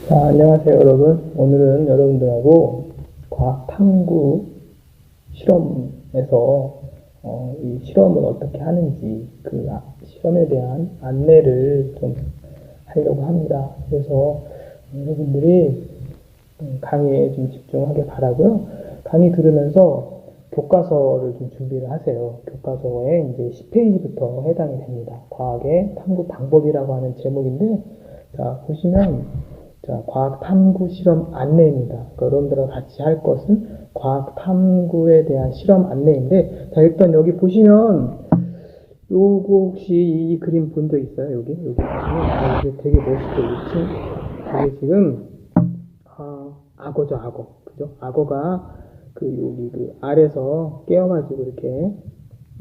자, 안녕하세요, 여러분. 오늘은 여러분들하고 과학 탐구 실험에서 이 실험을 어떻게 하는지 그 실험에 대한 안내를 좀 하려고 합니다. 그래서 여러분들이 강의에 좀 집중하길 바라고요. 강의 들으면서 교과서를 좀 준비를 하세요. 교과서에 이제 10페이지부터 해당이 됩니다. 과학의 탐구 방법이라고 하는 제목인데, 자, 보시면 자, 과학 탐구 실험 안내입니다. 그러니까 여러분들과 같이 할 것은 과학 탐구에 대한 실험 안내인데, 자, 일단 여기 보시면 요거 혹시 이 그림 본 적 있어요? 여기 보시면 이게 되게 멋있죠. 이게 지금 악어죠, 악어. 그죠? 악어가 여기 알에서 깨어가지고 이렇게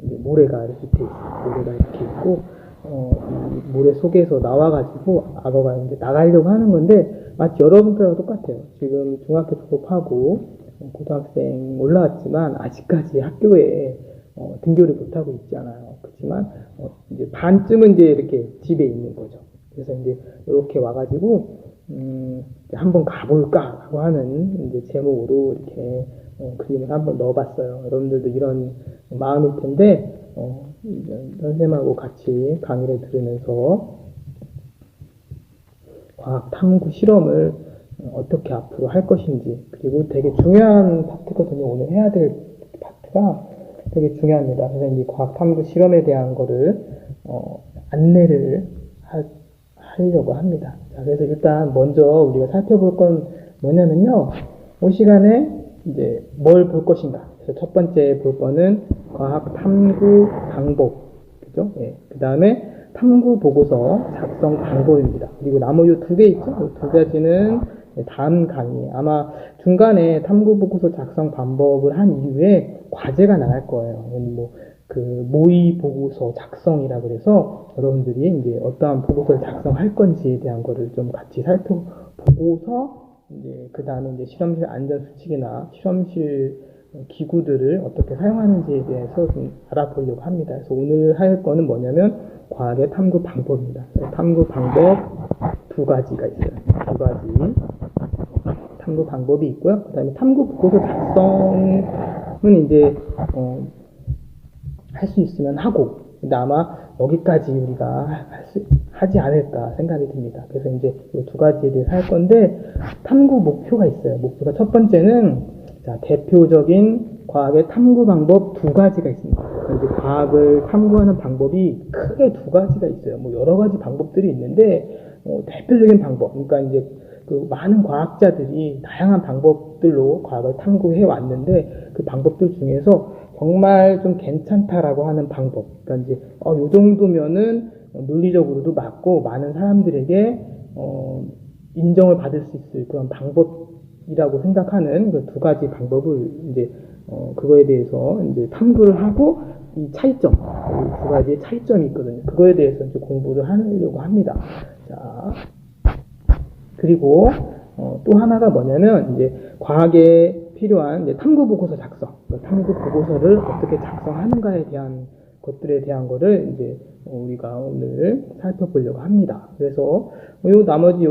이제 모래가 이렇게 있어요. 모래가 이렇게 있고, 이 모래 속에서 나와가지고 악어가 이제 나가려고 하는 건데, 마치 여러분들하고 똑같아요. 지금 중학교 졸업하고 고등학생 올라왔지만 아직까지 학교에 등교를 못하고 있지 않아요. 그렇지만 이제 반쯤은 이제 이렇게 집에 있는 거죠. 그래서 이제 이렇게 와가지고 한번 가볼까라고 하는 이제 제목으로 이렇게 그림을 한번 넣어봤어요. 여러분들도 이런 마음일 텐데 선생님하고 같이 강의를 들으면서 과학 탐구 실험을 어떻게 앞으로 할 것인지, 그리고 되게 중요한 파트거든요. 오늘 해야 될 파트가 되게 중요합니다. 그래서 이제 과학 탐구 실험에 대한 거를 안내를 하려고 합니다. 자, 그래서 일단 먼저 우리가 살펴볼 건 뭐냐면요. 이 시간에 이제 뭘 볼 것인가. 그래서 첫 번째 볼 거는 과학 탐구 방법, 그죠? 예. 그 다음에 탐구 보고서 작성 방법입니다. 그리고 나머지 두 개 있죠? 이 두 가지는 다음 강의, 아마 중간에 탐구 보고서 작성 방법을 한 이후에 과제가 나갈 거예요. 모의 보고서 작성이라 그래서 여러분들이 이제 어떠한 보고서를 작성할 건지에 대한 거를 좀 같이 살펴보고서 이제 그 다음에 이제 실험실 안전수칙이나 실험실 기구들을 어떻게 사용하는지에 대해서 좀 알아보려고 합니다. 그래서 오늘 할 거는 뭐냐면 과학의 탐구 방법입니다. 탐구 방법 두 가지가 있어요. 두 가지 탐구 방법이 있고요. 그 다음에 탐구 보고서 작성은 이제 할 수 있으면 하고, 근데 아마 여기까지 우리가 하지 않을까 생각이 듭니다. 그래서 이제 이 두 가지에 대해서 할 건데, 탐구 목표가 있어요. 목표가 첫 번째는, 자, 대표적인 과학의 탐구 방법 두 가지가 있습니다. 이제 과학을 탐구하는 방법이 크게 두 가지가 있어요. 여러 가지 방법들이 있는데, 대표적인 방법, 그러니까 이제 많은 과학자들이 다양한 방법들로 과학을 탐구해 왔는데, 그 방법들 중에서 정말 좀 괜찮다라고 하는 방법. 그러니까 이제, 요 정도면은 물리적으로도 맞고 많은 사람들에게, 인정을 받을 수 있을 그런 방법이라고 생각하는 그 두 가지 방법을 이제, 그거에 대해서 이제 탐구를 하고 이 차이점, 이 두 가지의 차이점이 있거든요. 그거에 대해서 이제 공부를 하려고 합니다. 자, 그리고, 또 하나가 뭐냐면 이제 과학에 필요한 이제 탐구 보고서 작성, 탐구 보고서를 어떻게 작성하는가에 대한 것들에 대한 거를 이제 우리가 오늘 살펴보려고 합니다. 그래서 나머지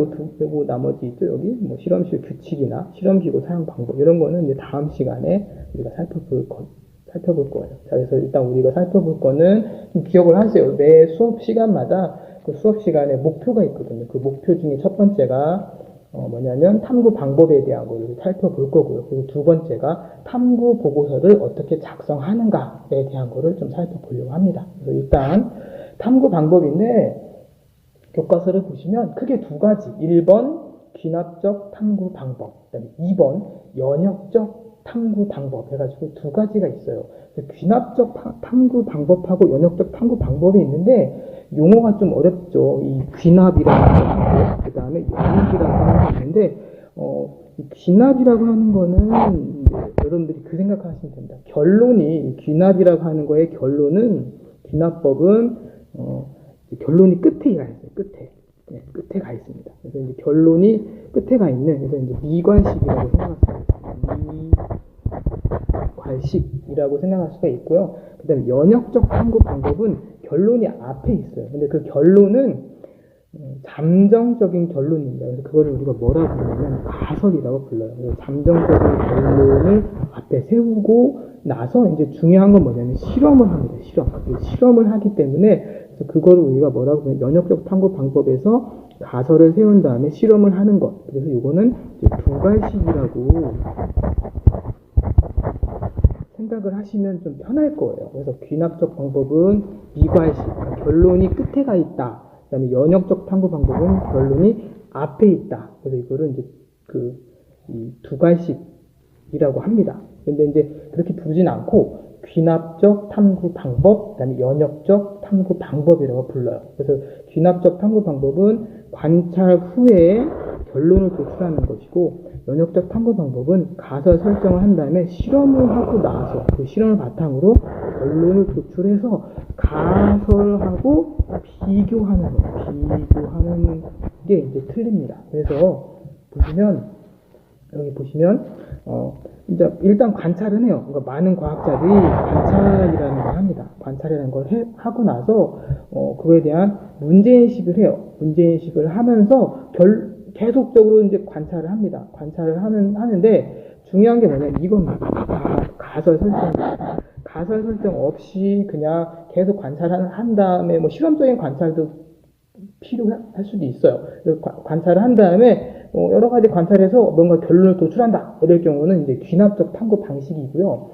있죠. 여기 실험실 규칙이나 실험기구 사용 방법 이런 거는 이제 다음 시간에 우리가 살펴볼 거예요. 자, 그래서 일단 우리가 살펴볼 거는 기억을 하세요. 매 수업 시간마다 그 수업 시간에 목표가 있거든요. 그 목표 중에 첫 번째가 뭐냐면 탐구 방법에 대한 것을 살펴볼 거고요. 그리고 두 번째가 탐구 보고서를 어떻게 작성하는가에 대한 것을 좀 살펴보려고 합니다. 그래서 일단 탐구 방법인데 교과서를 보시면 크게 두 가지. 1번 귀납적 탐구 방법, 그다음에 2번 연역적 탐구 방법 해가지고 두 가지가 있어요. 귀납적 탐구 방법하고 연역적 탐구 방법이 있는데 용어가 좀 어렵죠. 이 귀납이라는 거, 그 다음에 연역이라고 하는 게 있는데, 이 귀납이라고 하는 거는 여러분들이 그 생각하시면 됩니다. 결론이 귀납이라고 하는 거의 결론은 귀납법은 결론이 끝에 가 있어요. 끝에 가 있습니다. 그래서 이제 결론이 끝에 가 있는, 그래서 이제 미관식이라고 생각하시면 됩니다. 미관식이라고 생각할 수가 있고요. 그 다음에 연역적 탐구 방법은 결론이 앞에 있어요. 근데 그 결론은 잠정적인 결론입니다. 그래서 그거를 우리가 뭐라고 부르냐면 가설이라고 불러요. 그래서 잠정적인 결론을 앞에 세우고 나서 이제 중요한 건 뭐냐면 실험을 합니다. 실험을 하기 때문에 그래서 그거를 우리가 뭐라고 부르냐면 연역적 탐구 방법에서 가설을 세운 다음에 실험을 하는 것. 그래서 이거는 이제 두괄식이라고 생각을 하시면 좀 편할 거예요. 그래서 귀납적 방법은 이괄식, 결론이 끝에 가 있다. 그다음에 연역적 탐구 방법은 결론이 앞에 있다. 그래서 이거를 이제 이 두괄식이라고 합니다. 근데 이제 그렇게 부르진 않고 귀납적 탐구 방법, 그다음에 연역적 탐구 방법이라고 불러요. 그래서 귀납적 탐구 방법은 관찰 후에 결론을 도출하는 것이고, 연역적 탐구 방법은 가설 설정을 한 다음에 실험을 하고 나서 그 실험을 바탕으로 결론을 도출해서 가설하고 비교하는 게 이제 틀립니다. 그래서 여기 보시면 이제 일단 관찰은 해요. 그러니까 많은 과학자들이 관찰이라는 걸 합니다. 관찰이라는 걸 하고 나서 그거에 대한 문제인식을 해요. 문제인식을 하면서 계속적으로 이제 관찰을 합니다. 관찰을 하는데 중요한 게 뭐냐면 이겁니다. 가설 설정입니다. 가설 설정 없이 그냥 계속 관찰을 한 다음에 뭐 실험적인 관찰도 필요할 수도 있어요. 관찰을 한 다음에 여러 가지 관찰해서 뭔가 결론을 도출한다. 이럴 경우는 이제 귀납적 탐구 방식이고요.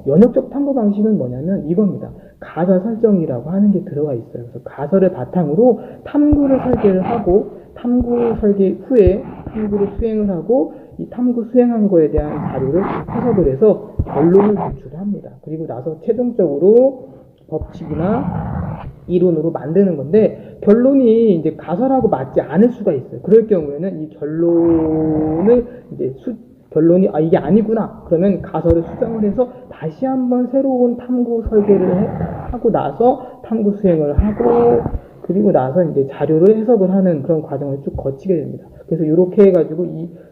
연역적 탐구 방식은 뭐냐면 이겁니다. 가설 설정이라고 하는 게 들어가 있어요. 그래서 가설을 바탕으로 탐구를 설계를 하고 탐구 설계 후에 탐구를 수행을 하고 이 탐구 수행한 거에 대한 자료를 해석을 해서 결론을 도출합니다. 그리고 나서 최종적으로 법칙이나 이론으로 만드는 건데 결론이 이제 가설하고 맞지 않을 수가 있어요. 그럴 경우에는 이 결론을 이제 결론이 이게 아니구나 그러면 가설을 수정을 해서 다시 한번 새로운 탐구 설계를 하고 나서 탐구 수행을 하고 그리고 나서 이제 자료를 해석을 하는 그런 과정을 쭉 거치게 됩니다. 그래서 이렇게 해가지고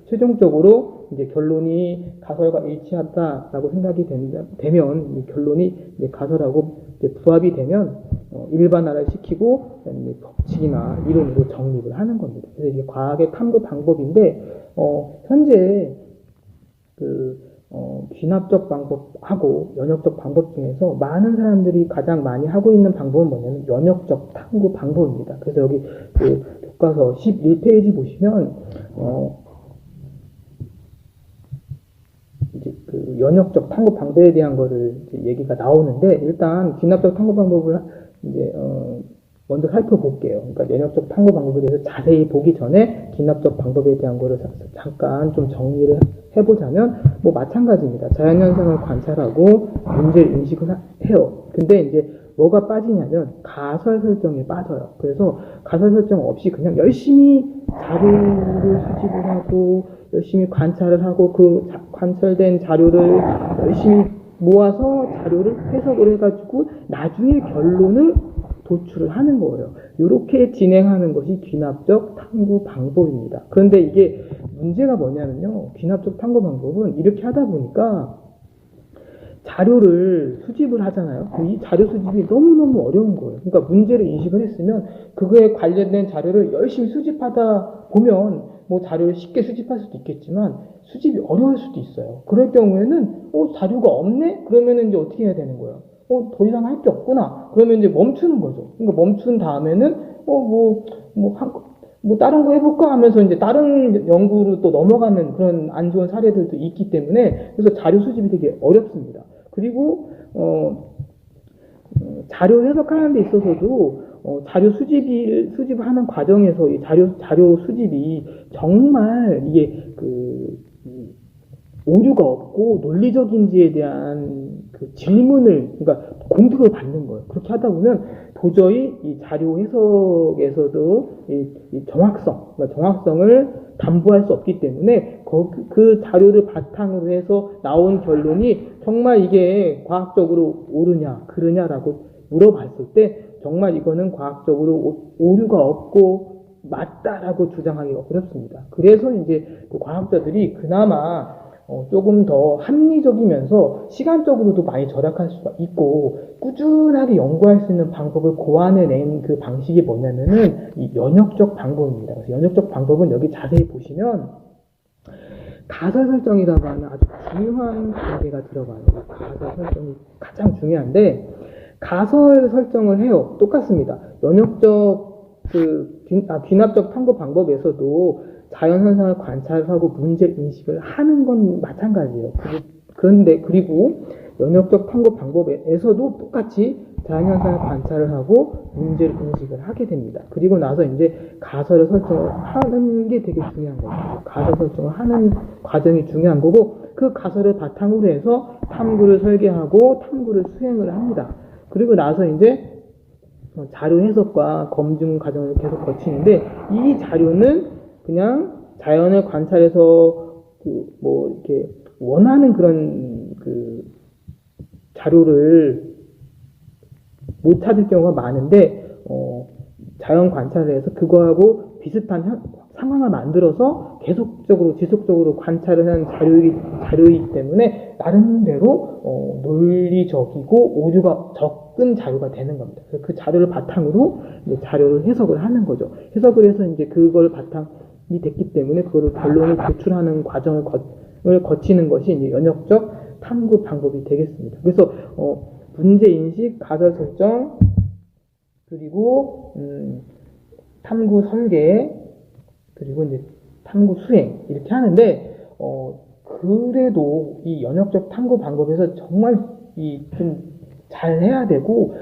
최종적으로 이제 결론이 가설과 일치한다라고 생각이 되면 이 결론이 이제 가설하고 이제 부합이 되면 일반화를 시키고 그다음에 법칙이나 이론으로 정립을 하는 겁니다. 그래서 이게 과학의 탐구 방법인데 현재 귀납적 방법하고 연역적 방법 중에서 많은 사람들이 가장 많이 하고 있는 방법은 뭐냐면 연역적 탐구 방법입니다. 그래서 여기 교과서 11페이지 보시면 이제 연역적 탐구 방법에 대한 거를 이제 얘기가 나오는데 일단 귀납적 탐구 방법을 이제 먼저 살펴볼게요. 그러니까 연역적 탐구 방법에 대해서 자세히 보기 전에 귀납적 방법에 대한 거를 잠깐 좀 정리를 해보자면 뭐 마찬가지입니다. 자연현상을 관찰하고 문제를 인식을 해요. 근데 이제 뭐가 빠지냐면 가설 설정에 빠져요. 그래서 가설 설정 없이 그냥 열심히 자료를 수집을 하고 열심히 관찰을 하고 그 관찰된 자료를 열심히 모아서 자료를 해석을 해가지고 나중에 결론을 도출을 하는 거예요. 이렇게 진행하는 것이 귀납적 탐구 방법입니다. 그런데 이게 문제가 뭐냐면요. 귀납적 탐구 방법은 이렇게 하다 보니까 자료를 수집을 하잖아요. 이 자료 수집이 너무너무 어려운 거예요. 그러니까 문제를 인식을 했으면 그거에 관련된 자료를 열심히 수집하다 보면 뭐 자료를 쉽게 수집할 수도 있겠지만 수집이 어려울 수도 있어요. 그럴 경우에는 자료가 없네? 그러면 이제 어떻게 해야 되는 거예요? 더 이상 할 게 없구나. 그러면 이제 멈추는 거죠. 그러니까 멈춘 다음에는 다른 거 해볼까 하면서 이제 다른 연구로 또 넘어가는 그런 안 좋은 사례들도 있기 때문에 그래서 자료 수집이 되게 어렵습니다. 그리고 자료 해석하는 데 있어서도 자료 수집을 하는 과정에서 이 자료 수집이 정말 이게 오류가 없고 논리적인지에 대한 질문을 그러니까 공격을 받는 거예요. 그렇게 하다 보면 도저히 이 자료 해석에서도 이 정확성을 담보할 수 없기 때문에 그 자료를 바탕으로 해서 나온 결론이 정말 이게 과학적으로 옳으냐 그르냐라고 물어봤을 때 정말 이거는 과학적으로 오류가 없고 맞다라고 주장하기가 어렵습니다. 그래서 이제 그 과학자들이 그나마 조금 더 합리적이면서 시간적으로도 많이 절약할 수가 있고 꾸준하게 연구할 수 있는 방법을 고안해낸 그 방식이 뭐냐면은 이 연역적 방법입니다. 그래서 연역적 방법은 여기 자세히 보시면 가설 설정이라고 하는 아주 중요한 단계가 들어가요. 가설 설정이 가장 중요한데 가설 설정을 해요. 똑같습니다. 연역적 귀납적 탐구 방법에서도 자연 현상을 관찰하고 문제 인식을 하는 건 마찬가지예요. 그리고 연역적 탐구 방법에서도 똑같이 자연 현상을 관찰을 하고 문제를 인식을 하게 됩니다. 그리고 나서 이제 가설을 설정을 하는 게 되게 중요한 거죠. 가설 설정을 하는 과정이 중요한 거고 그 가설을 바탕으로 해서 탐구를 설계하고 탐구를 수행을 합니다. 그리고 나서 이제 자료 해석과 검증 과정을 계속 거치는데 이 자료는 그냥 자연을 관찰해서 이렇게 원하는 그런 자료를 못 찾을 경우가 많은데 자연 관찰을 해서 그거하고 비슷한 상황을 만들어서 계속적으로 지속적으로 관찰을 하는 자료이기 때문에 나름대로 논리적이고 오류가 적은 자료가 되는 겁니다. 그래서 그 자료를 바탕으로 이제 자료를 해석을 하는 거죠. 해석을 해서 이제 그걸 바탕이 됐기 때문에 그거를 결론을 도출하는 과정을 거치는 것이 이제 연역적 탐구 방법이 되겠습니다. 그래서 문제 인식, 가설 설정, 그리고 탐구 설계, 그리고 이제 탐구 수행 이렇게 하는데 그래도 이 연역적 탐구 방법에서 정말 좀 잘 해야 되고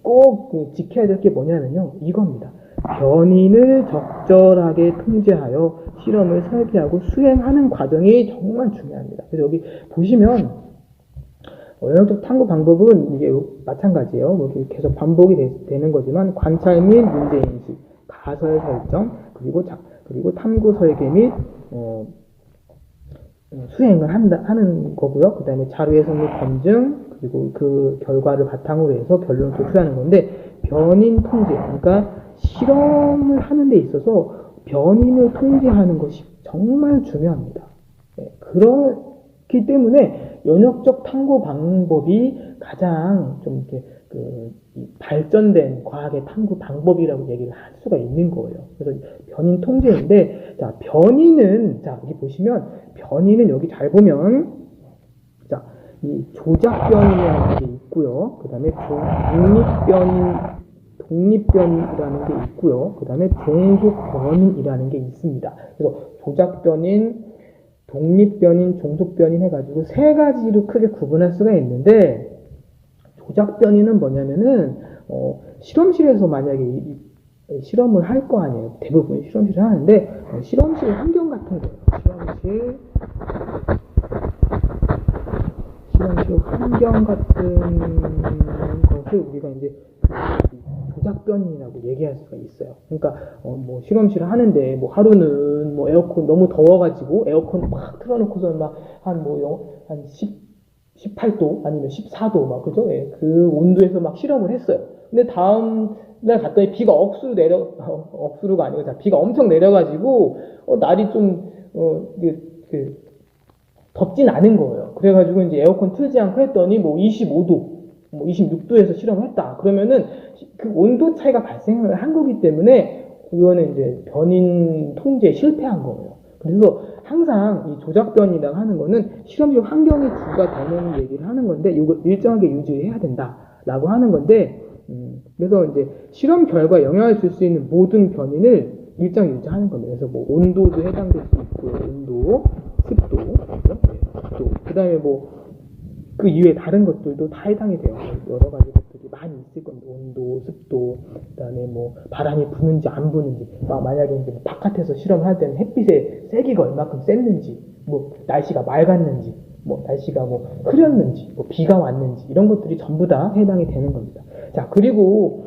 꼭 지켜야 될 게 뭐냐면요, 이겁니다. 변인을 적절하게 통제하여 실험을 설계하고 수행하는 과정이 정말 중요합니다. 그래서 여기 보시면 연역적 탐구 방법은 이게 마찬가지예요. 여기 계속 반복이 되는 거지만 관찰 및 문제 인식, 가설 설정, 그리고 탐구 설계 및 수행을 하는 거고요. 그 다음에 자료 해석 및 검증, 그리고 그 결과를 바탕으로 해서 결론을 도출하는 건데 변인 통제, 그러니까 실험을 하는 데 있어서 변인을 통제하는 것이 정말 중요합니다. 그렇기 때문에 연역적 탐구 방법이 가장 좀 이렇게 발전된 과학의 탐구 방법이라고 얘기를 할 수가 있는 거예요. 그래서 변인 통제인데, 변인은, 여기 보시면, 변인은 여기 잘 보면, 이 조작변이라는 게 있고요. 그 다음에 독립변이라는 게 있고요. 그 다음에 종속변인이라는 게 있습니다. 그래서 조작변인, 독립변인, 종속변인 해가지고 세 가지로 크게 구분할 수가 있는데, 조작변이는 뭐냐면은, 실험실에서 만약에 실험을 할 거 아니에요. 대부분 실험실을 하는데, 실험실 환경 같은 거예요. 실험실 환경 같은 것을 우리가 이제 조작변이라고 얘기할 수가 있어요. 그러니까 뭐 실험실을 하는데 뭐 하루는 뭐 에어컨 너무 더워가지고 에어컨 막 틀어놓고서 막 한 18도 아니면 14도 막 그죠? 예, 그 온도에서 막 실험을 했어요. 근데 다음 날 갔더니 비가 억수로가 아니고 비가 엄청 내려가지고 날이 좀 덥진 않은 거예요. 그래가지고 이제 에어컨 틀지 않고 했더니 뭐 25도, 뭐 26도에서 실험을 했다. 그러면은 그 온도 차이가 발생을 한 거기 때문에 그거는 이제 변인 통제에 실패한 거예요. 그래서 항상 이 조작변이라고 하는 거는 실험실 환경이 주가 되는 얘기를 하는 건데 이거 일정하게 유지해야 된다라고 하는 건데 그래서 이제 실험 결과에 영향을 줄 수 있는 모든 변인을 일정 유지하는 겁니다. 그래서 뭐 온도도 해당될 수 있고요. 온도, 습도, 그 다음에 뭐 그 이외에 다른 것들도 다 해당이 돼요. 여러 가지 것들이 많이 있을 건데 온도, 습도, 그 다음에 뭐 바람이 부는지 안 부는지, 만약에 이제 바깥에서 실험을 할 때는 햇빛의 세기가 얼마큼 셌는지, 뭐 날씨가 맑았는지, 뭐 날씨가 뭐 흐렸는지, 뭐 비가 왔는지 이런 것들이 전부 다 해당이 되는 겁니다. 자, 그리고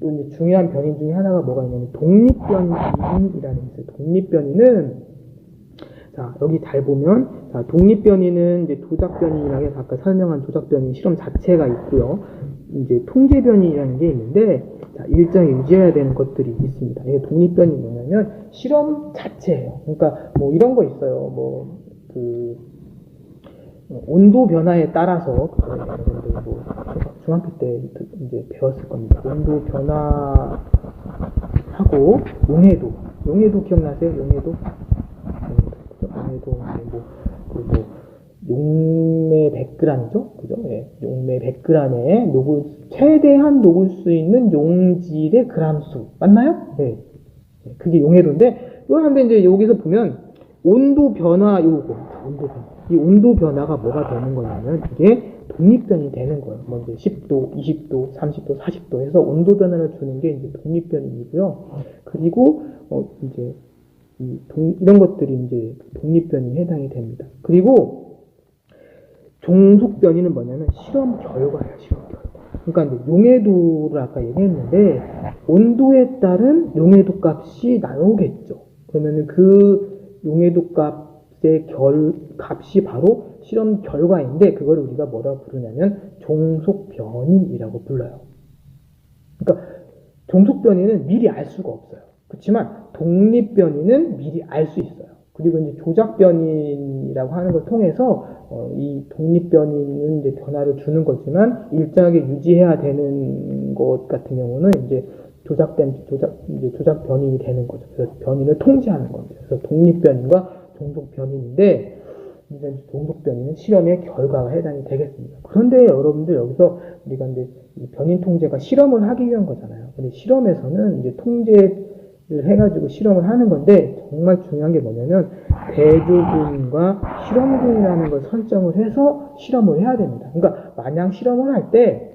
또 이제 중요한 변인 중에 하나가 뭐가 있냐면 독립변인이라는 게 있어요. 독립변인은 여기 잘 보면 독립변인은 이제 조작변인이라고 해서 아까 설명한 조작변인 실험 자체가 있고요. 이제 통제변인이라는 게 있는데 일정히 유지해야 되는 것들이 있습니다. 이게 독립변인이 뭐냐면 실험 자체예요. 그러니까 뭐 이런 거 있어요. 뭐 온도 변화에 따라서, 그죠? 여러분들 뭐, 중학교 때 이제 배웠을 겁니다. 온도 변화하고, 용해도 기억나세요? 용해도, 뭐, 그리고 용매 100g이죠? 그죠? 예, 용매 100g에 최대한 녹을 수 있는 용질의 그람수. 맞나요? 네. 그게 용해도인데, 그런데 이제 여기서 보면, 온도 변화, 이 온도 변화가 뭐가 되는 거냐면, 이게 독립변이 되는 거예요. 뭐 이제 10도, 20도, 30도, 40도 해서 온도 변화를 주는 게 이제 독립변이고요. 그리고, 이제, 이런 것들이 이제 독립변이 해당이 됩니다. 그리고, 종속변이는 뭐냐면, 실험 결과예요, 실험 결과. 그러니까 이제 용해도를 아까 얘기했는데, 온도에 따른 용해도 값이 나오겠죠. 그러면은 그 용해도 값의 값이 바로 실험 결과인데, 그걸 우리가 뭐라고 부르냐면, 종속변인이라고 불러요. 그러니까, 종속변이는 미리 알 수가 없어요. 그렇지만, 독립변이는 미리 알 수 있어요. 그리고 이제 조작변이라고 하는 걸 통해서 이 독립변이는 이제 변화를 주는 거지만 일정하게 유지해야 되는 것 같은 경우는 이제 조작변이 되는 거죠. 그래서 변이를 통제하는 겁니다. 그래서 독립변인과 종속변인인데 이제 종속변이는 실험의 결과가 해당이 되겠습니다. 그런데 여러분들 여기서 우리가 이제 이 변인 통제가 실험을 하기 위한 거잖아요. 근데 실험에서는 이제 통제를 해가지고 실험을 하는 건데 정말 중요한 게 뭐냐면 대조군과 실험군이라는 걸 설정을 해서 실험을 해야 됩니다. 그러니까 마냥 실험을 할 때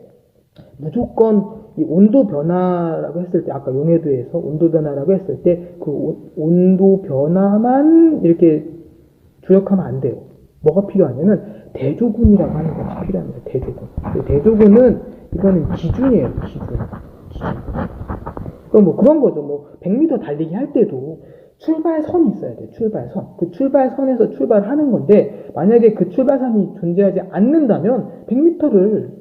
무조건 이 온도 변화라고 했을 때 아까 용해도에서 온도 변화라고 했을 때 그 온도 변화만 이렇게 조역하면 안 돼요. 뭐가 필요하냐면 대조군이라고 하는 것이 필요합니다. 대조군. 대조군은 이거는 기준이에요. 기준. 그럼 뭐 그런 거죠. 뭐 100m 달리기 할 때도 출발선이 있어야 돼요. 출발선. 그 출발선에서 출발하는 건데 만약에 그 출발선이 존재하지 않는다면 100m를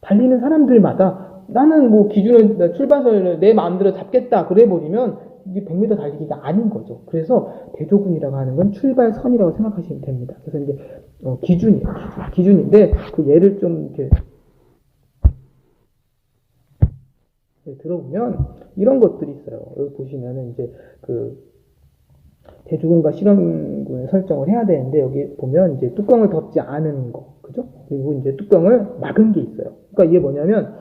달리는 사람들마다 나는 뭐 기준을 출발선을 내 마음대로 잡겠다 그래 버리면 이게 100m 달리기가 아닌 거죠. 그래서 대조군이라고 하는 건 출발선이라고 생각하시면 됩니다. 그래서 이제 기준이에요. 기준인데 그 예를 좀 이렇게 들어보면 이런 것들이 있어요. 여기 보시면은 이제 그 대조군과 실험군을 설정을 해야 되는데 여기 보면 이제 뚜껑을 덮지 않은 거, 그죠? 그리고 이제 뚜껑을 막은 게 있어요. 그러니까 이게 뭐냐면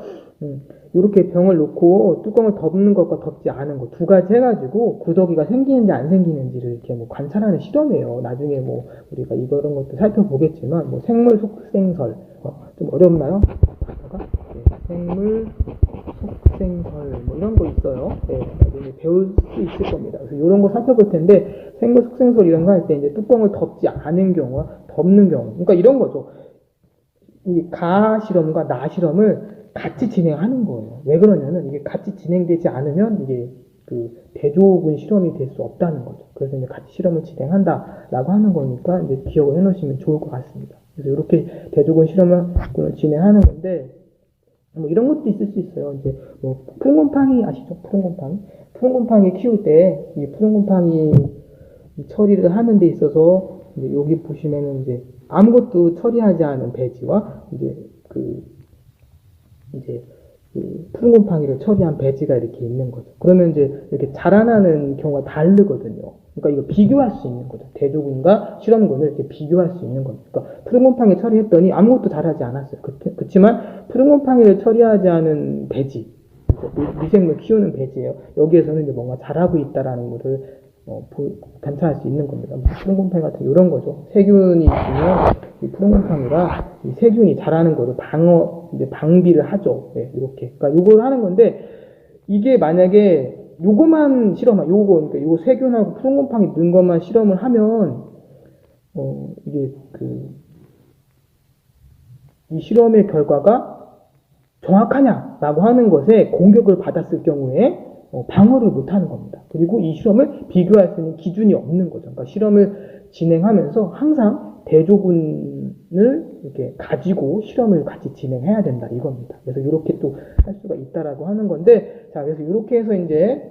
이렇게 병을 놓고 뚜껑을 덮는 것과 덮지 않은 거 두 가지 해가지고 구더기가 생기는지 안 생기는지를 이렇게 뭐 관찰하는 실험이에요. 나중에 뭐 우리가 이런 것도 살펴보겠지만 뭐 생물 속생설 좀 어렵나요? 생물 속생설 뭐 이런 거 있어요. 네, 나중에 배울 수 있을 겁니다. 그래서 이런 거 살펴볼 텐데 생물 속생설 이런 거 할 때 이제 뚜껑을 덮지 않은 경우와 덮는 경우, 그러니까 이런 거죠. 이 가 실험과 나 실험을 같이 진행하는 거예요. 왜 그러냐면 이게 같이 진행되지 않으면 이게 그 대조군 실험이 될 수 없다는 거죠. 그래서 이제 같이 실험을 진행한다라고 하는 거니까 이제 기억을 해놓으시면 좋을 것 같습니다. 그래서 이렇게 대조군 실험을 진행하는 건데. 뭐 이런 것도 있을 수 있어요. 이제 뭐 푸른곰팡이 아시죠? 푸른곰팡이 키울 때 이 푸른곰팡이 처리를 하는 데 있어서 이제 여기 보시면은 이제 아무것도 처리하지 않은 배지와 이제 그 푸른곰팡이를 처리한 배지가 이렇게 있는 거죠. 그러면 이제 이렇게 자라나는 경우가 다르거든요. 그러니까 이거 비교할 수 있는 거죠. 대조군과 실험군을 이렇게 비교할 수 있는 거죠. 그러니까 푸른곰팡이 처리했더니 아무것도 자라지 않았어요. 그렇지만 푸른곰팡이를 처리하지 않은 배지, 미생물 키우는 배지예요. 여기에서는 이제 뭔가 자라고 있다라는 것을 관찰할 수 있는 겁니다. 푸른곰팡이 같은 이런 거죠. 세균이 있으면 이 푸른곰팡이가 이 세균이 자라는 거를 방비를 하죠. 네, 이렇게. 그러니까 요걸 하는 건데 이게 만약에 요거만 그러니까 요 세균하고 푸른곰팡이 넣은 것만 실험을 하면 이게 이 실험의 결과가 정확하냐라고 하는 것에 공격을 받았을 경우에 방어를 못하는 겁니다. 그리고 이 실험을 비교할 수 있는 기준이 없는 거죠. 그러니까 실험을 진행하면서 항상 대조군을 이렇게 가지고 실험을 같이 진행해야 된다 이겁니다. 그래서 이렇게 또 할 수가 있다라고 하는 건데, 자 그래서 이렇게 해서 이제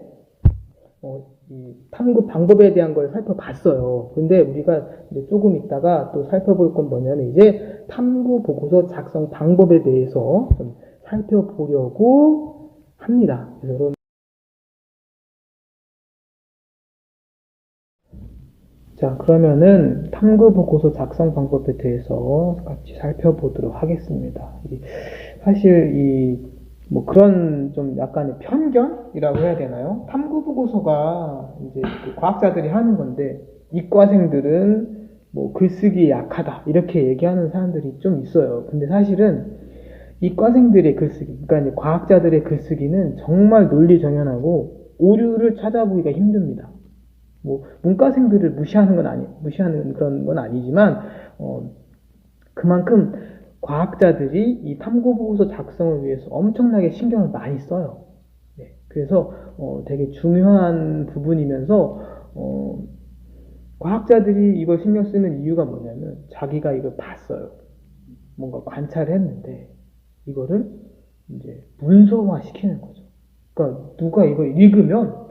이 탐구 방법에 대한 걸 살펴봤어요. 근데 우리가 이제 조금 있다가 또 살펴볼 건 뭐냐면 이제 탐구 보고서 작성 방법에 대해서 좀 살펴보려고 합니다. 그래서 여러분 자, 그러면은 탐구 보고서 작성 방법에 대해서 같이 살펴보도록 하겠습니다. 사실 뭐 그런 좀 약간의 편견이라고 해야 되나요? 탐구 보고서가 이제 그 과학자들이 하는 건데 이과생들은 뭐 글쓰기에 약하다 이렇게 얘기하는 사람들이 좀 있어요. 근데 사실은 이과생들의 글쓰기, 그러니까 이제 과학자들의 글쓰기는 정말 논리정연하고 오류를 찾아보기가 힘듭니다. 뭐 문과생들을 무시하는 그런 건 아니지만 그만큼 과학자들이 이 탐구보고서 작성을 위해서 엄청나게 신경을 많이 써요. 네, 그래서 되게 중요한 부분이면서 과학자들이 이걸 신경 쓰는 이유가 뭐냐면 자기가 이걸 봤어요. 뭔가 관찰을 했는데 이거를 이제 문서화 시키는 거죠. 그러니까 누가 이걸 읽으면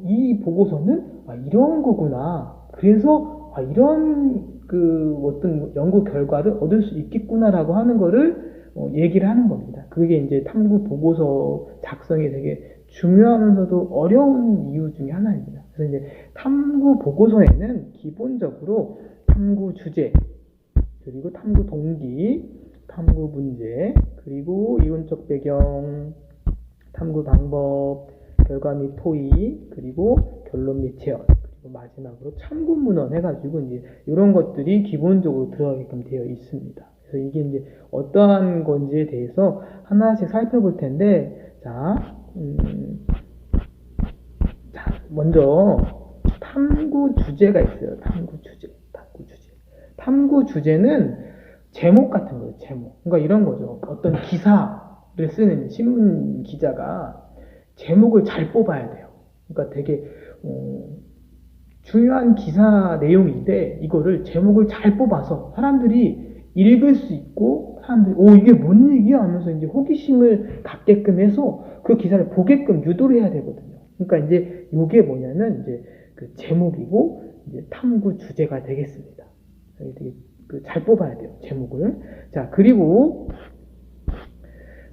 이 보고서는 이런 거구나. 그래서 이런 그 어떤 연구 결과를 얻을 수 있겠구나라고 하는 거를 얘기를 하는 겁니다. 그게 이제 탐구 보고서 작성이 되게 중요하면서도 어려운 이유 중에 하나입니다. 그래서 이제 탐구 보고서에는 기본적으로 탐구 주제, 그리고 탐구 동기, 탐구 문제, 그리고 이론적 배경, 탐구 방법, 결과 및 토의, 그리고 결론 및 제언, 그리고 마지막으로 참고 문헌 해가지고 이제 이런 것들이 기본적으로 들어가게끔 되어 있습니다. 그래서 이게 이제 어떠한 건지에 대해서 하나씩 살펴볼 텐데, 먼저 탐구 주제가 있어요. 탐구 주제. 탐구 주제는 제목 같은 거예요. 제목. 그러니까 이런 거죠. 어떤 기사를 쓰는 신문 기자가 제목을 잘 뽑아야 돼요. 그러니까 되게 중요한 기사 내용인데 이거를 제목을 잘 뽑아서 사람들이 읽을 수 있고 사람들이 이게 뭔 얘기야 하면서 이제 호기심을 갖게끔 해서 그 기사를 보게끔 유도를 해야 되거든요. 그러니까 이제 이게 뭐냐면 이제 그 제목이고 이제 탐구 주제가 되겠습니다. 되게 잘 뽑아야 돼요. 제목을. 자, 그리고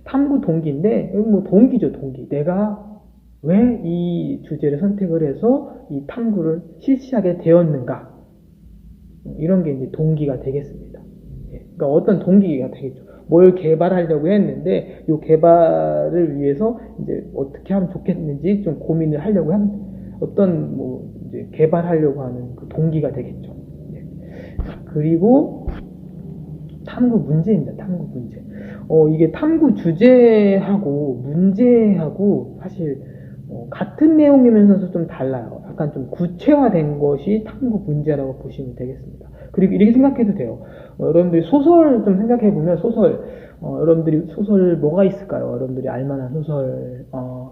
탐구 동기인데, 뭐 동기죠, 동기. 내가 왜 이 주제를 선택을 해서 이 탐구를 실시하게 되었는가. 이런 게 이제 동기가 되겠습니다. 그러니까 어떤 동기가 되겠죠. 뭘 개발하려고 했는데, 이 개발을 위해서 이제 어떻게 하면 좋겠는지 좀 고민을 하려고 어떤 뭐 이제 개발하려고 하는 그 동기가 되겠죠. 그리고 탐구 문제입니다. 탐구 문제. 이게 탐구 주제하고 문제하고 사실 같은 내용이면서도 좀 달라요. 약간 좀 구체화된 것이 탐구 문제라고 보시면 되겠습니다. 그리고 이렇게 생각해도 돼요. 여러분들이 소설 좀 생각해보면 여러분들이 소설 뭐가 있을까요? 여러분들이 알만한 소설,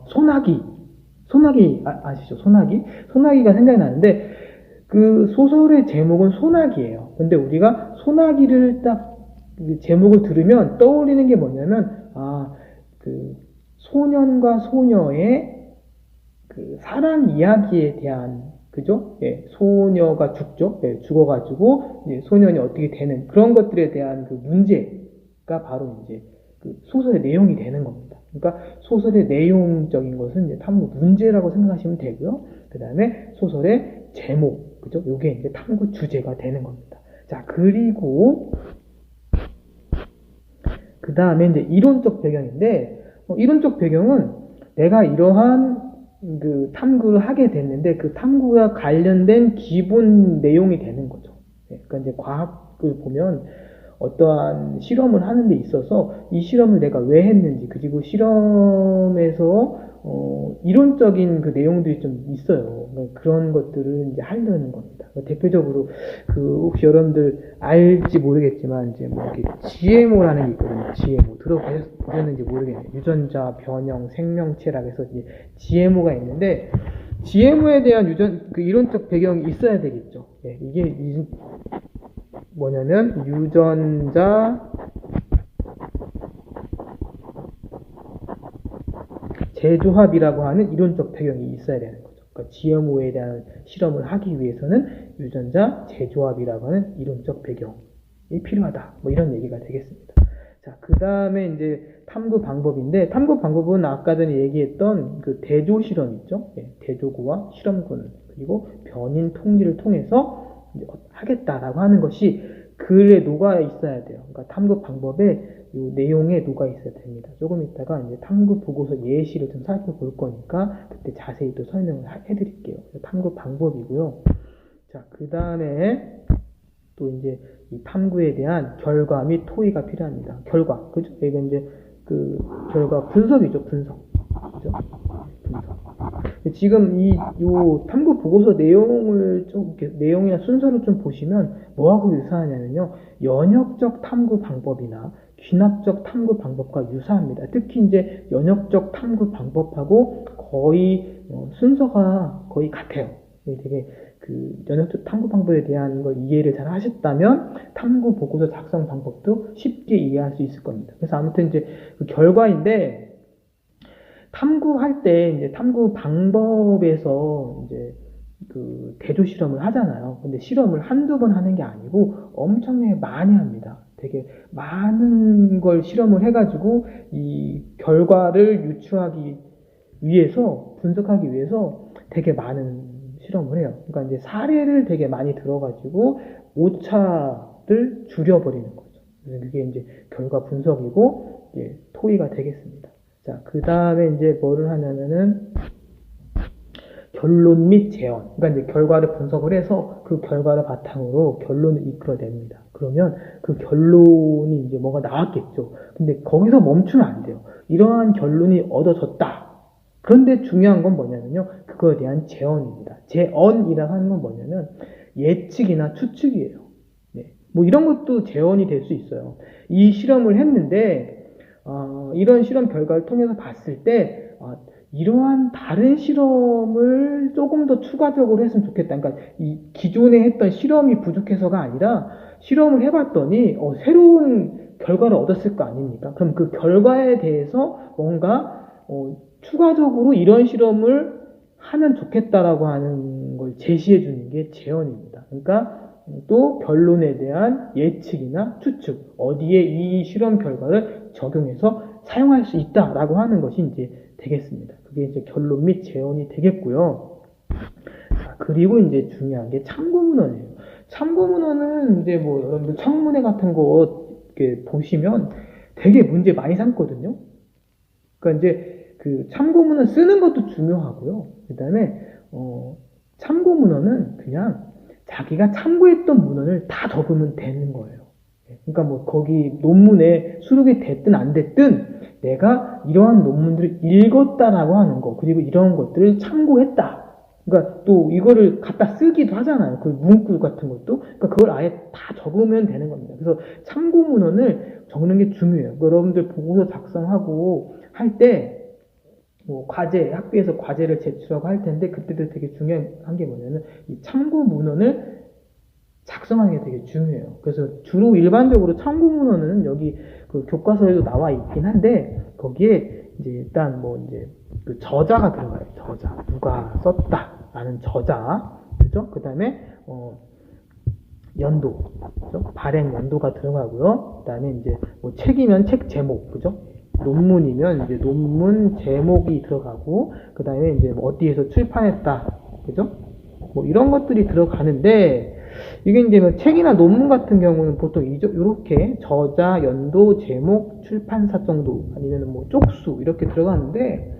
소나기 아시죠? 소나기가 생각이 나는데 그 소설의 제목은 소나기예요. 근데 우리가 소나기를 딱 제목을 들으면 떠올리는 게 뭐냐면 그 소년과 소녀의 그 사랑 이야기에 대한 그죠? 예, 소녀가 죽죠. 예, 죽어가지고 이제 소년이 어떻게 되는 그런 것들에 대한 그 문제가 바로 이제 그 소설의 내용이 되는 겁니다. 그러니까 소설의 내용적인 것은 이제 탐구 문제라고 생각하시면 되고요. 그 다음에 소설의 제목, 그죠? 요게 이제 탐구 주제가 되는 겁니다. 자, 그리고 그 다음에 이제 이론적 배경인데, 이론적 배경은 내가 이러한 그 탐구를 하게 됐는데 그 탐구와 관련된 기본 내용이 되는 거죠. 그러니까 이제 과학을 보면 어떠한 실험을 하는 데 있어서 이 실험을 내가 왜 했는지, 그리고 실험에서 이론적인 그 내용들이 좀 있어요. 그런 것들을 이제 하려는 겁니다. 대표적으로 혹시 여러분들 알지 모르겠지만 이제 뭐 이렇게 GMO라는 게 있거든요. GMO 들어보셨는지 모르겠네요. 유전자 변형 생명체라고 해서 이제 GMO가 있는데 GMO에 대한 그 이론적 배경이 있어야 되겠죠. 예, 이게 뭐냐면 유전자 재조합이라고 하는 이론적 배경이 있어야 되는 거죠. 그러니까 GMO에 대한 실험을 하기 위해서는 유전자 재조합이라고 하는 이론적 배경이 필요하다. 뭐 이런 얘기가 되겠습니다. 자, 그 다음에 이제 탐구 방법인데, 탐구 방법은 아까 전에 얘기했던 그 대조 실험 있죠? 예, 대조구와 실험군, 그리고 변인 통리를 통해서 이제 하겠다라고 하는 것이 글에 녹아 있어야 돼요. 그러니까 탐구 방법에 이 내용에 녹아 있어야 됩니다. 조금 있다가 이제 탐구 보고서 예시를 좀 살펴볼 거니까 그때 자세히 또 설명을 해드릴게요. 탐구 방법이고요. 자, 그 다음에 또 이제 이 탐구에 대한 결과 및 토의가 필요합니다. 결과, 그죠? 이건 이제 그 결과 분석이죠, 분석. 그죠? 분석. 지금 요 탐구 보고서 내용을 좀, 내용이나 순서를 좀 보시면 뭐하고 유사하냐면요. 연역적 탐구 방법이나 귀납적 탐구 방법과 유사합니다. 특히 이제 연역적 탐구 방법하고 거의 순서가 거의 같아요. 되게 그 연역적 탐구 방법에 대한 걸 이해를 잘 하셨다면 탐구 보고서 작성 방법도 쉽게 이해할 수 있을 겁니다. 그래서 아무튼 이제 그 결과인데 탐구할 때 이제 탐구 방법에서 이제 그 대조 실험을 하잖아요. 근데 실험을 한두 번 하는 게 아니고 엄청나게 많이 합니다. 되게 많은 걸 실험을 해가지고 이 결과를 유추하기 위해서, 분석하기 위해서 되게 많은 실험을 해요. 그러니까 이제 사례를 되게 많이 들어가지고 오차를 줄여버리는 거죠. 그래서 그게 이제 결과 분석이고 이제 토의가 되겠습니다. 자, 그 다음에 이제 뭐를 하냐면은 결론 및 재현. 그러니까 이제 결과를 분석을 해서 그 결과를 바탕으로 결론을 이끌어냅니다. 그러면 그 결론이 이제 뭐가 나왔겠죠. 근데 거기서 멈추면 안 돼요. 이러한 결론이 얻어졌다. 그런데 중요한 건 뭐냐면요. 그거에 대한 재현입니다. 재현이라고 하는 건 뭐냐면 예측이나 추측이에요. 네. 뭐 이런 것도 재현이 될 수 있어요. 이 실험을 했는데 이런 실험 결과를 통해서 봤을 때 이러한 다른 실험을 조금 더 추가적으로 했으면 좋겠다. 그러니까 이 기존에 했던 실험이 부족해서가 아니라 실험을 해봤더니 새로운 결과를 얻었을 거 아닙니까? 그럼 그 결과에 대해서 뭔가 추가적으로 이런 실험을 하면 좋겠다라고 하는 걸 제시해 주는 게 재현입니다. 그러니까 또 결론에 대한 예측이나 추측, 어디에 이 실험 결과를 적용해서 사용할 수 있다라고 하는 것이 이제 되겠습니다. 그게 이제 결론 및 재현이 되겠고요. 자, 그리고 이제 중요한 게 참고문헌이에요. 참고문헌은 이제 뭐 여러분들 청문회 같은 거 이렇게 보시면 되게 문제 많이 삼거든요. 그러니까 이제 그 참고문헌 쓰는 것도 중요하고요. 그 다음에 참고문헌은 그냥 자기가 참고했던 문헌을 다 적으면 되는 거예요. 그러니까 뭐 거기 논문에 수록이 됐든 안 됐든 내가 이러한 논문들을 읽었다라고 하는 거, 그리고 이런 것들을 참고했다. 그러니까 또 이거를 갖다 쓰기도 하잖아요. 그 문구 같은 것도. 그러니까 그걸 아예 다 적으면 되는 겁니다. 그래서 참고 문헌을 적는 게 중요해요. 여러분들 보고서 작성하고 할 때 뭐 과제, 학교에서 과제를 제출하고 할 텐데 그때도 되게 중요한 게 뭐냐면 이 참고 문헌을 작성하는 게 되게 중요해요. 그래서 주로 일반적으로 참고 문헌은 여기 그 교과서에도 나와 있긴 한데 거기에 이제 일단 뭐 이제 그 저자가 들어가요. 저자, 누가 썼다라는 저자, 그죠? 그 다음에 연도, 그죠? 발행 연도가 들어가고요. 그 다음에 이제 뭐 책이면 책 제목, 그죠? 논문이면 이제 논문 제목이 들어가고, 그 다음에 이제 뭐 어디에서 출판했다, 그죠? 뭐 이런 것들이 들어가는데, 이게 이제 뭐 책이나 논문 같은 경우는 보통 이렇게 저자, 연도, 제목, 출판사 정도, 아니면 뭐 쪽수, 이렇게 들어가는데,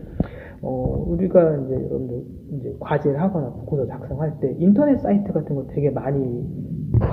우리가 이제 여러분들 이제 과제를 하거나 보고서 작성할 때 인터넷 사이트 같은 거 되게 많이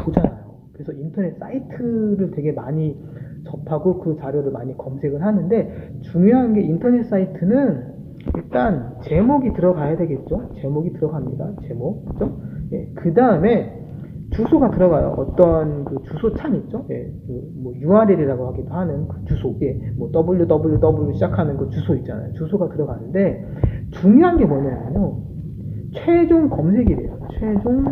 보잖아요. 그래서 인터넷 사이트를 되게 많이 접하고 그 자료를 많이 검색을 하는데 중요한 게 인터넷 사이트는 일단 제목이 들어가야 되겠죠. 제목이 들어갑니다. 제목, 그죠? 예, 그 다음에 주소가 들어가요. 어떤 그 주소창 있죠? 예, 뭐 URL이라고 하기도 하는 그 주소, 예, 뭐 www 시작하는 그 주소 있잖아요. 주소가 들어가는데 중요한 게 뭐냐면요. 최종 검색이래요. 최종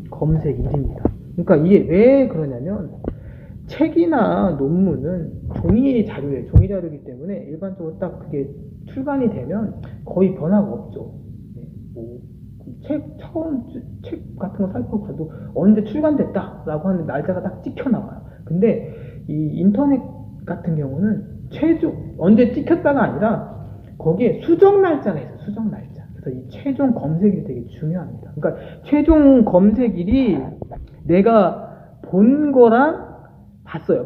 검색일입니다. 그러니까 이게 왜 그러냐면 책이나 논문은 종이 자료예요. 종이 자료이기 때문에 일반적으로 딱 그게 출간이 되면 거의 변화가 없죠. 네, 뭐 처음 책 같은 거 살펴봐도 언제 출간됐다라고 하는 날짜가 딱 찍혀 나와요. 근데 이 인터넷 같은 경우는 최종 언제 찍혔다가 아니라 거기에 수정 날짜가 있어요. 수정 날짜. 그래서 이 최종 검색일이 되게 중요합니다. 그러니까 최종 검색일이 내가 본 거랑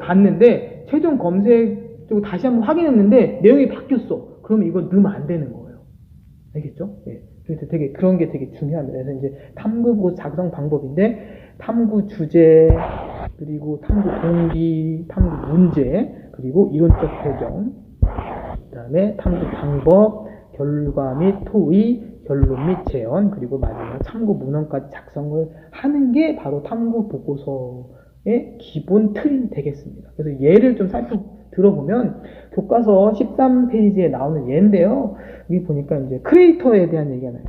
봤는데 최종 검색 쪽으로 다시 한번 확인했는데 내용이 바뀌었어. 그러면 이거 넣으면 안 되는 거예요. 알겠죠? 예. 그래서 그런 게 되게 중요합니다. 그래서 이제 탐구 보고 작성 방법인데 탐구 주제, 그리고 탐구 동기, 탐구 문제, 그리고 이론적 배경, 그다음에 탐구 방법, 결과 및 토의, 결론 및 재현, 그리고 마지막 참고 문헌까지 작성을 하는 게 바로 탐구 보고서의 기본 틀이 되겠습니다. 그래서 예를 좀 들어보면 교과서 13페이지에 나오는 예인데요. 여기 보니까 이제 크리에이터에 대한 얘기가 나요.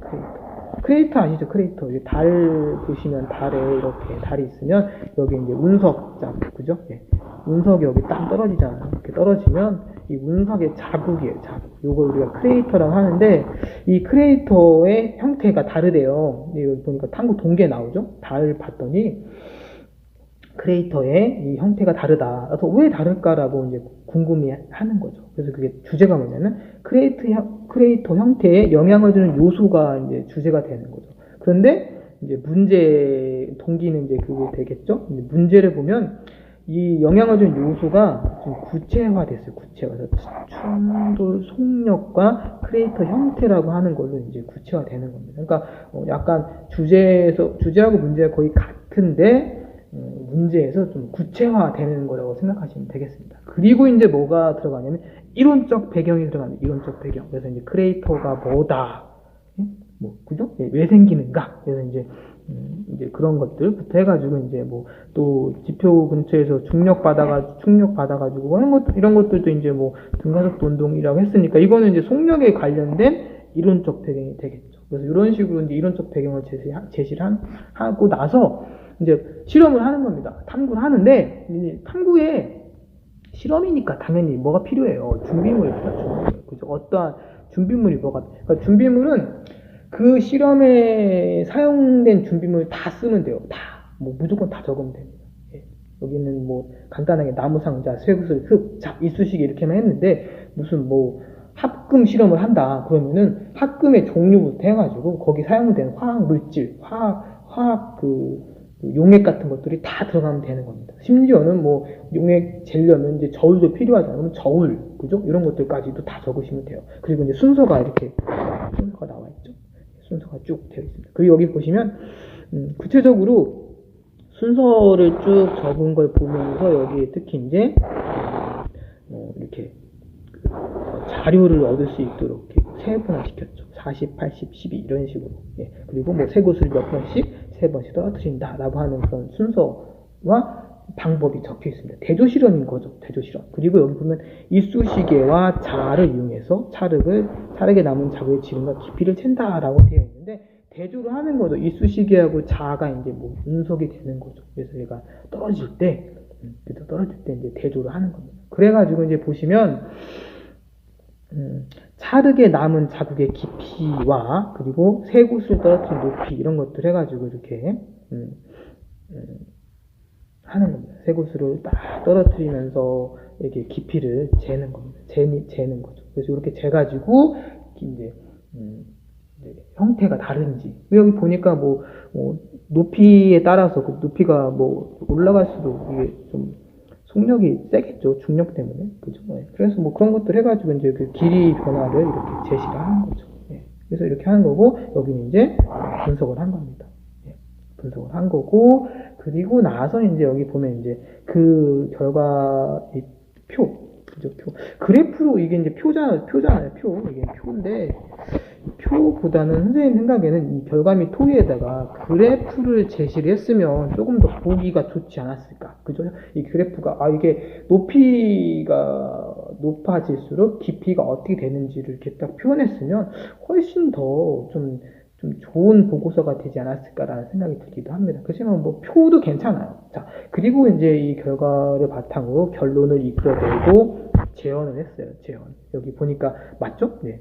크리에이터 아시죠? 크리에이터. 달 보시면 달에 이렇게 달이 있으면 여기 이제 운석자, 그죠? 예. 운석이 여기 딱 떨어지잖아요. 이렇게 떨어지면 이 운석의 자국이에요. 자국. 요거 우리가 크리에이터라고 하는데 이 크리에이터의 형태가 다르대요. 여기 보니까 탐구 동계 나오죠? 달 봤더니 크리에이터의 이 형태가 다르다. 그래서 왜 다를까라고 이제 궁금해하는 거죠. 그래서 그게 주제가 뭐냐면 크리에이터 형태에 영향을 주는 요소가 이제 주제가 되는 거죠. 그런데 이제 문제 동기는 이제 그게 되겠죠. 이제 문제를 보면 이 영향을 주는 요소가 좀 구체화됐어요. 구체화. 충돌 속력과 크리에이터 형태라고 하는 걸로 이제 구체화되는 겁니다. 그러니까 약간 주제하고 문제가 거의 같은데 문제에서 좀 구체화되는 거라고 생각하시면 되겠습니다. 그리고 이제 뭐가 들어가냐면 이론적 배경이 들어갑니다. 이론적 배경. 그래서 이제 크리에이터가 뭐다, 뭐 그죠? 왜 생기는가? 그래서 이제 그런 것들부터 해가지고 이제 뭐 또 지표 근처에서 충격 받아가지고 이런 것들도 이제 뭐 등가속도 운동이라고 했으니까 이거는 이제 속력에 관련된 이론적 배경이 되겠죠. 그래서 이런 식으로 이제 이론적 배경을 제시를 하고 나서 이제 실험을 하는 겁니다. 탐구를 하는데 이제 탐구에 실험이니까 당연히 뭐가 필요해요. 준비물이 필요해요. 그죠? 어떠한 준비물이 그러니까 준비물은 그 실험에 사용된 준비물 다 쓰면 돼요. 뭐 무조건 다 적으면 됩니다. 예. 여기는 뭐 간단하게 나무 상자, 쇠구슬, 흙, 이쑤시개 이렇게만 했는데 무슨 뭐 합금 실험을 한다 그러면은 합금의 종류부터 해가지고 거기 사용된 화학 물질, 화학 용액 같은 것들이 다 들어가면 되는 겁니다. 심지어는 뭐 용액 재려면 이제 저울도 필요하잖아요. 그럼 저울, 그죠? 이런 것들까지도 다 적으시면 돼요. 그리고 이제 순서가 나와 있죠. 순서가 쭉 되어 있습니다. 그리고 여기 보시면 구체적으로 순서를 쭉 적은 걸 보면서 여기 특히 이제 이렇게 자료를 얻을 수 있도록 세분화 시켰죠. 40, 80, 12 이런 식으로. 예. 그리고 뭐 세 곳을 몇 번씩, 세 번씩 떨어뜨린다라고 하는 그런 순서와 방법이 적혀 있습니다. 대조 실험인 거죠. 대조 실험. 그리고 여기 보면 이쑤시개와 자를 이용해서 찰흙에 남은 자국의 지름과 깊이를 챈다라고 되어 있는데 대조를 하는 거죠. 이쑤시개하고 자가 이제 뭐 운석이 되는 거죠. 그래서 얘가 떨어질 때 이제 대조를 하는 겁니다. 그래가지고 이제 보시면 찰흙에 남은 자국의 깊이와 그리고 세 곳을 떨어뜨린 높이 이런 것들 해가지고 이렇게 하는 겁니다. 세 곳으로 딱 떨어뜨리면서 이렇게 깊이를 재는 겁니다. 재는 거죠. 그래서 이렇게 재가지고 이제 형태가 다른지 여기 보니까 뭐 높이에 따라서 그 높이가 뭐 올라갈수록 이게 좀 속력이 세겠죠. 중력 때문에. 그죠? 네. 그래서 뭐 그런 것들 해가지고 이제 그 길이 변화를 이렇게 제시를 하는 거죠. 네. 그래서 이렇게 하는 거고, 여기는 이제 분석을 한 겁니다. 네. 분석을 한 거고, 그리고 나서 이제 여기 보면 이제 그 결과, 이 그죠? 그래프로 이게 이제 표잖아요. 이게 표인데, 표보다는 선생님 생각에는 이 결과 및 토의에다가 그래프를 제시를 했으면 조금 더 보기가 좋지 않았을까. 그죠? 이 그래프가, 이게 높이가 높아질수록 깊이가 어떻게 되는지를 이렇게 딱 표현했으면 훨씬 더 좀 좋은 보고서가 되지 않았을까라는 생각이 들기도 합니다. 그렇지만 뭐 표도 괜찮아요. 자, 그리고 이제 이 결과를 바탕으로 결론을 이끌어내고 재현을 했어요. 재현. 여기 보니까 맞죠? 네.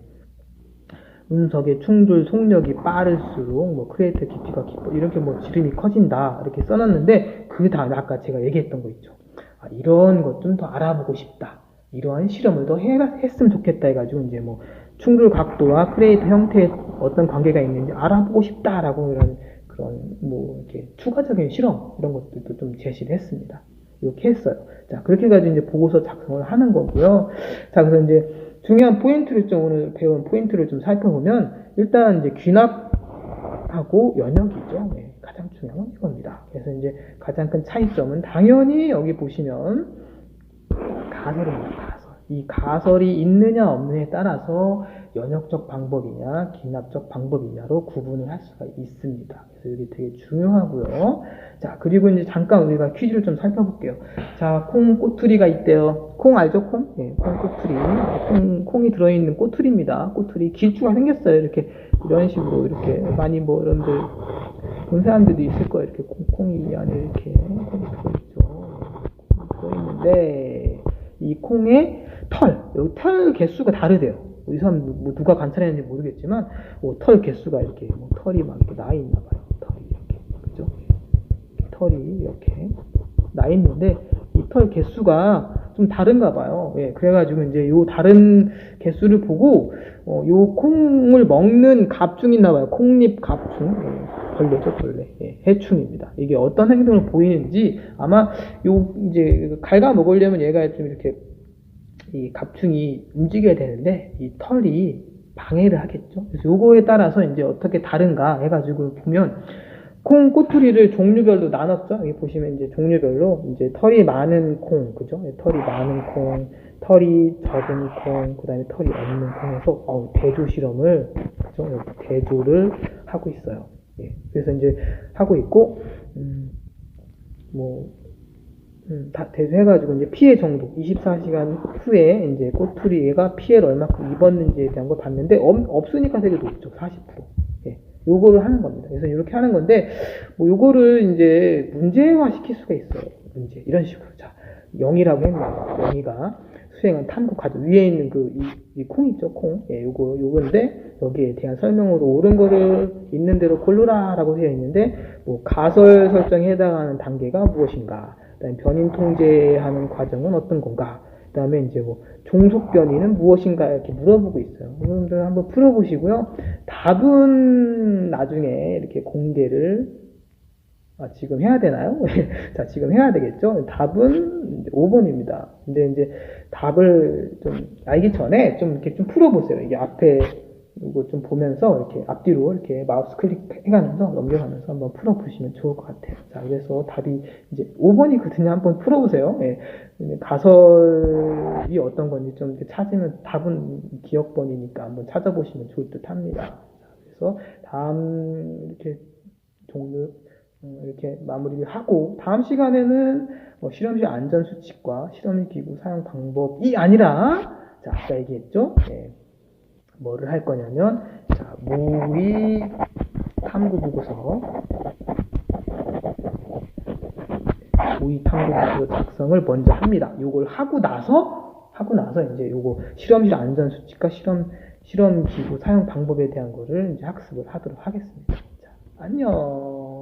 운석의 충돌 속력이 빠를수록 뭐 크레이터 깊이가 깊어 이렇게 뭐 지름이 커진다 이렇게 써놨는데 그 다음에 아까 제가 얘기했던 거 있죠. 아, 이런 것 좀 더 알아보고 싶다. 이러한 실험을 더 했으면 좋겠다 해가지고 이제 뭐 충돌 각도와 크레이터 형태에 어떤 관계가 있는지 알아보고 싶다라고 이런 그런 뭐 이렇게 추가적인 실험 이런 것들도 좀 제시를 했습니다. 이렇게 했어요. 자, 그렇게 해가지고 이제 보고서 작성을 하는 거고요. 자, 그래서 이제 중요한 포인트를 좀 오늘 배운 포인트를 좀 살펴보면 일단 이제 귀납하고 연역이죠. 네, 가장 중요한 건 이겁니다. 그래서 이제 가장 큰 차이점은 당연히 여기 보시면 가설입니다. 가설. 이 가설이 있느냐 없느냐에 따라서 연역적 방법이냐 귀납적 방법이냐로 구분을 할 수가 있습니다. 그래서 이게 되게 중요하고요. 자, 그리고 이제 잠깐 우리가 퀴즈를 좀 살펴볼게요. 자, 콩 꼬투리가 있대요. 콩 알죠? 콩? 네, 콩 꼬투리. 콩이 들어있는 꼬투리입니다. 꼬투리 길쭉하게 생겼어요. 이렇게 이런 식으로 이렇게 많이 뭐 여러분들 본 사람들도 있을 거예요. 이렇게 콩이 안에 이렇게 들어있죠. 들어있는데 이 콩의 여기 털 개수가 다르대요. 이 사람 뭐 누가 관찰했는지 모르겠지만 털 개수가 이렇게 뭐 털이 막 이렇게 나 있나 봐요. 털이 이렇게 그죠? 털이 이렇게 나 있는데 이 털 개수가 좀 다른가 봐요. 예, 그래가지고 이제 요 다른 개수를 보고 요 콩을 먹는 갑충이 있나 봐요. 콩잎 갑충. 예, 벌레죠, 벌레. 예, 해충입니다. 이게 어떤 행동을 보이는지 아마 요 이제 갉아 먹으려면 얘가 좀 이렇게 이 갑충이 움직여야 되는데 이 털이 방해를 하겠죠. 그래서 요거에 따라서 이제 어떻게 다른가 해가지고 보면 콩 꼬투리를 종류별로 나눴죠. 여기 보시면 이제 종류별로 이제 털이 많은 콩, 그죠? 털이 많은 콩, 털이 적은 콩, 그다음에 털이 없는 콩에서 대조 실험을 그죠? 여기 대조를 하고 있어요. 예. 그래서 이제 하고 있고 다 대조해가지고 이제 피해 정도 24시간 후에 이제 꼬투리가 피해를 얼마큼 입었는지에 대한 걸 봤는데 없으니까 되게 높죠. 40%. 예. 요거를 하는 겁니다. 그래서 이렇게 하는 건데 뭐 요거를 이제 문제화 시킬 수가 있어요. 문제 이런 식으로 자 0이라고 했나요? 0이가 수행한 탐구 과정 위에 있는 이 콩 있죠, 콩. 예, 요건데 여기에 대한 설명으로 옳은 거를 있는 대로 고르라라고 되어 있는데 뭐 가설 설정에 해당하는 단계가 무엇인가? 그다음에 변인 통제하는 과정은 어떤 건가? 그다음에 이제 뭐 종속 변이는 무엇인가 이렇게 물어보고 있어요. 여러분들 한번 풀어보시고요. 답은 나중에 이렇게 공개를 지금 해야 되나요? 자, 지금 해야 되겠죠? 답은 5번입니다. 근데 이제 답을 좀 알기 전에 좀 이렇게 좀 풀어보세요. 이게 앞에 이거 좀 보면서 이렇게 앞뒤로 이렇게 마우스 클릭해가면서 넘겨가면서 한번 풀어보시면 좋을 것 같아요. 자, 그래서 답이 이제 5번이거든요. 한번 풀어보세요. 예. 가설이 어떤 건지 좀 이렇게 찾으면 답은 기억번이니까 한번 찾아보시면 좋을 듯 합니다. 그래서 다음 이렇게 종류 이렇게 마무리를 하고 다음 시간에는 실험실 안전수칙과 실험기구 사용 방법이 아니라 자, 아까 얘기했죠? 네. 뭐를 할 거냐면 자, 모의 탐구 보고서 작성을 먼저 합니다. 요걸 하고 나서 이제 요거 실험실 안전수칙과 실험기구 사용 방법에 대한 거를 이제 학습을 하도록 하겠습니다. 자, 안녕.